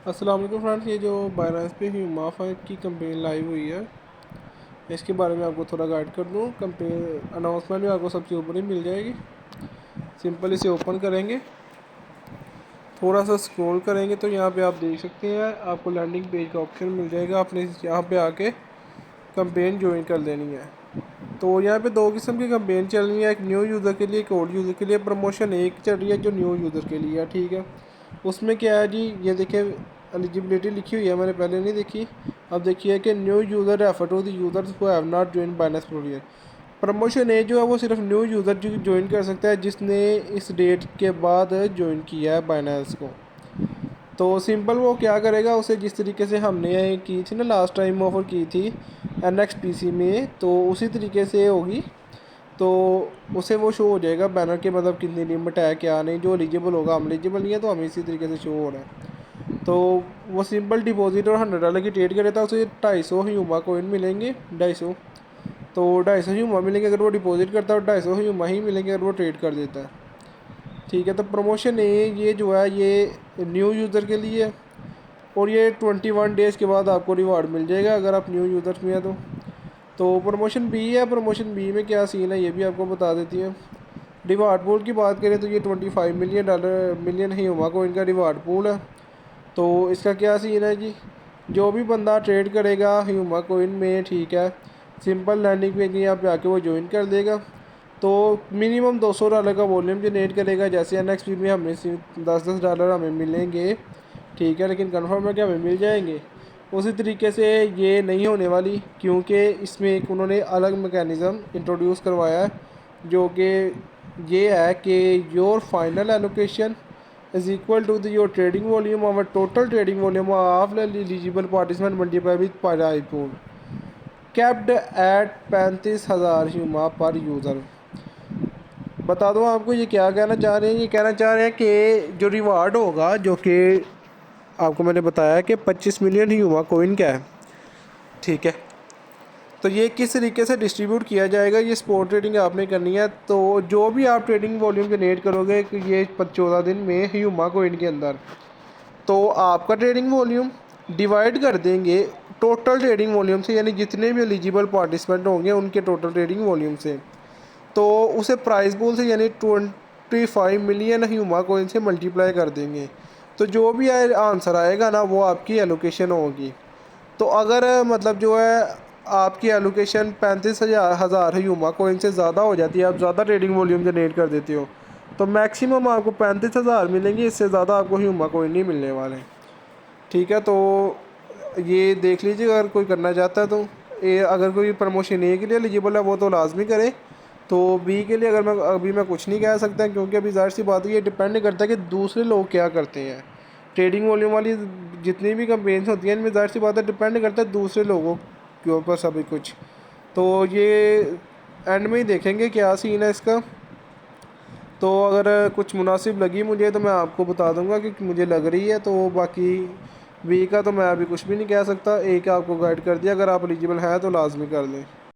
अस्सलाम वालेकुम फ्रेंड्स, ये जो बाइनेंस पे ह्यूमा फाइव की कंपेन लाइव हुई है, इसके बारे में आपको थोड़ा गाइड कर दूँ। कंपेन अनाउंसमेंट में आपको सबसे ऊपर ही मिल जाएगी। सिंपल इसे ओपन करेंगे, थोड़ा सा स्क्रॉल करेंगे तो यहाँ पे आप देख सकते हैं आपको लैंडिंग पेज का ऑप्शन मिल जाएगा। आपने यहाँ पे आके कंपेन ज्वाइन कर लेनी है। तो यहाँ पे दो किस्म की कंपेन चल रही है, एक न्यू यूज़र के लिए, एक ओल्ड यूज़र के लिए। प्रमोशन एक चल रही है जो न्यू यूज़र के लिए है, ठीक है। उसमें क्या है जी, ये देखिए एलिजिबिलिटी लिखी हुई है, मैंने पहले नहीं देखी। अब देखिए कि new user refer to the users who have not join Binance provision. Promotion ए जो है वो सिर्फ न्यू यूज़र जो ज्वाइन कर सकता है जिसने इस डेट के बाद ज्वाइन किया है बाइनेंस को। तो सिंपल वो क्या करेगा, उसे जिस तरीके से हमने की थी ना लास्ट टाइम ऑफ़र की थी NXPC में, तो उसी तरीके से होगी। तो उसे वो शो हो जाएगा बैनर के, मतलब कितनी लिमिट है क्या नहीं। जो एलिजिबल होगा, हम एलिजिबल नहीं है तो हमें इसी तरीके से शो हो रहा है। तो वो सिंपल डिपॉजिट और $100 की ट्रेड करे था, उसे 250 ह्यूमा कोइन मिलेंगे। 250, तो 250 ह्यूमा मिलेंगे अगर वो डिपॉजिट करता है, और 250 ह्यूमा ही मिलेंगे अगर वो ट्रेड कर देता है, ठीक है। तो प्रमोशन ये जो है ये न्यू यूज़र के लिए है, और ये 21 डेज़ के बाद आपको रिवार्ड मिल जाएगा अगर आप न्यू यूज़र्स में हैं तो प्रमोशन बी है। प्रमोशन बी में क्या सीन है ये भी आपको बता देती है। रिवार्ड पूल की बात करें तो ये $25 मिलियन ह्यूमा को इनका रिवार्ड पूल है। तो इसका क्या सीन है जी, जो भी बंदा ट्रेड करेगा ह्यूमा कोइन में, ठीक है, सिंपल लैंडिंग पेज यहाँ पे आके वो ज्वाइन कर देगा। तो मिनिमम $200 का वॉल्यूम जनरेट करेगा। जैसे NXP में हमें $10 हमें मिलेंगे, ठीक है, लेकिन कंफर्म है कि हमें मिल जाएंगे। उसी तरीके से ये नहीं होने वाली, क्योंकि इसमें एक उन्होंने अलग मैकेनिज़्म इंट्रोड्यूस करवाया है, जो कि ये है कि your final allocation is equal to the your trading volume और total trading volume of eligible participant multiply with pie pool capped at 35,000 ह्यूमा पर यूज़र। बता दूँ आपको ये क्या कहना चाह रहे हैं। ये कहना चाह रहे हैं कि जो रिवार्ड होगा, जो कि आपको मैंने बताया कि 25 मिलियन ह्यूमा कोइन का है, ठीक है। तो ये किस तरीके से डिस्ट्रीब्यूट किया जाएगा, ये स्पॉट ट्रेडिंग आपने करनी है। तो जो भी आप ट्रेडिंग वॉल्यूम जनरेट करोगे ये 14 दिन में ह्यूमा कोइन के अंदर, तो आपका ट्रेडिंग वॉल्यूम डिवाइड कर देंगे टोटल ट्रेडिंग वॉल्यूम से, यानी जितने भी एलिजिबल पार्टिसिपेंट होंगे उनके टोटल ट्रेडिंग वॉल्यूम से। तो उसे प्राइस पूल से यानी 25 मिलियन ह्यूमा कोइन से मल्टीप्लाई कर देंगे। तो जो भी आंसर आएगा ना वो आपकी एलोकेशन होगी। तो अगर मतलब जो है आपकी एलोकेशन 35,000 ह्यूमा कोइन से ज़्यादा हो जाती है, आप ज़्यादा ट्रेडिंग वॉल्यूम जनरेट कर देते हो, तो मैक्सिमम आपको 35,000 मिलेंगे, इससे ज़्यादा आपको ह्यूमा कोइन नहीं मिलने वाले, ठीक है। तो ये देख लीजिए अगर कोई करना चाहता है तो अगर कोई प्रमोशन ए के लिए एलिजिबल है वो तो लाजमी करे। तो बी के लिए मैं कुछ नहीं कह सकता, क्योंकि अभी ज़ाहिर सी बात है ये डिपेंड करता है कि दूसरे लोग क्या करते हैं। ट्रेडिंग वॉल्यूम वाली जितनी भी कंपेन्स होती हैं इनमें ज़ाहिर सी बात है डिपेंड करता है दूसरे लोगों के ऊपर सभी कुछ। तो ये एंड में ही देखेंगे क्या सीन है इसका। तो अगर कुछ मुनासिब लगी मुझे तो मैं आपको बता दूंगा कि मुझे लग रही है। तो बाकी बी का तो मैं अभी कुछ भी नहीं कह सकता। एक आपको गाइड कर दिया, अगर आप एलिजिबल हैं तो लाजमी कर लें।